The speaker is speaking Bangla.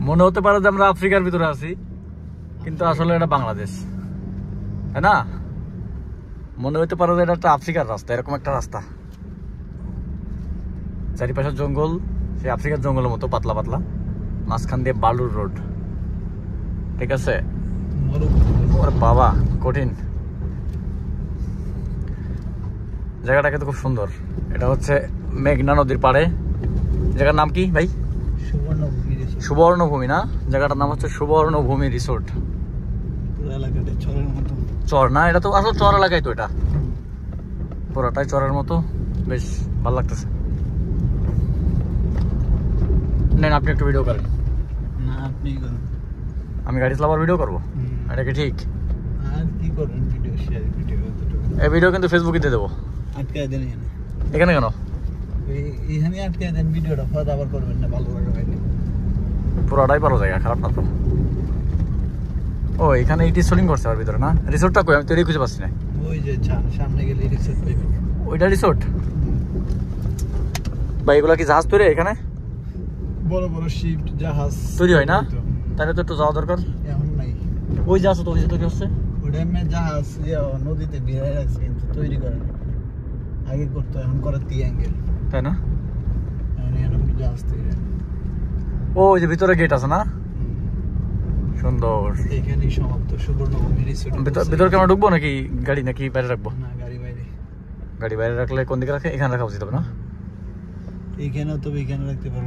মনে হতে পারে যে আমরা আফ্রিকার ভিতরে আছি, কিন্তু আসলে এটা বাংলাদেশ, তাই না? মনে হতে পারে যে এটা একটা আফ্রিকার রাস্তা, এরকম একটা রাস্তা, চারিপাশে জঙ্গল, সেই আফ্রিকার জঙ্গলের মতো পাতলা পাতলা, মাঝখান দিয়ে বালুর রোড। ঠিক আছে, ওর বাবা কঠিন। জায়গাটা কিন্তু খুব সুন্দর। এটা হচ্ছে মেঘনা নদীর পাড়ে। জায়গার নাম কি ভাই? সুবর্ণভূমি না? জায়গাটার নাম হচ্ছে সুবর্ণভূমি রিসোর্ট। চর না, এটা তো আসলে চর এলাকায়, তো এটা পুরোটাই চরের মতো, বেশ ভালো লাগতেছে। নেন আপনি একটু ভিডিও করেন। না আপনি করেন। আমি গাড়ি চালাবার ভিডিও করবো, এটা কি ঠিক? আর কি করবেন, ভিডিও শেয়ার, ভিডিও এই ভিডিও কিন্তু ফেসবুকে দিয়ে দেবো। আটকায় দেন এখানে কেন? এইখানে আটকায় দেন ভিডিওটা, পরে আবার করবেন না, ভালো লাগে ভাই। পুরোটাই ভালো জায়গা, খারাপ না তো। ও এখানে ইটি সোলিং করছে আর ভিতরে না? রিসোর্টটা কই? আমি তৈরি খুঁজে পাচ্ছি না। ওই যে সামনে গেলে রিসোর্ট পাইবেন। ওইটা রিসোর্ট? ভাই এগুলা কি জাহাজ তৈরি এখানে? বড় বড় শিপ জাহাজ তৈরি হয় না? তাহলে তো একটু যাওয়া দরকার। এখন নাই। ওই জাহাজ তো, ওই যে তৈরি হচ্ছে। ওটা এমনি জাহাজ নদীতে ভিড়ায় রাখছে, কিন্তু তৈরি করে না। আগে করতো, এখন করে তিয়াঙ্গেল, তাই না? এখন জাহাজ তৈরি। ও ওই যে ভিতরে গেট আছে না? সুন্দর। এখানেই সমাপ্ত সুবর্ণভূমি রিসোর্ট। ভিতরে কি আমরা ঢুকবো নাকি গাড়ি, নাকি বাইরে রাখবো? না, গাড়ি বাইরে। গাড়ি বাইরে রাখলে কোন দিকে রাখে? এখানে রাখা উচিত হবে না? এইখানেও তো এখানে রাখতে পারেন।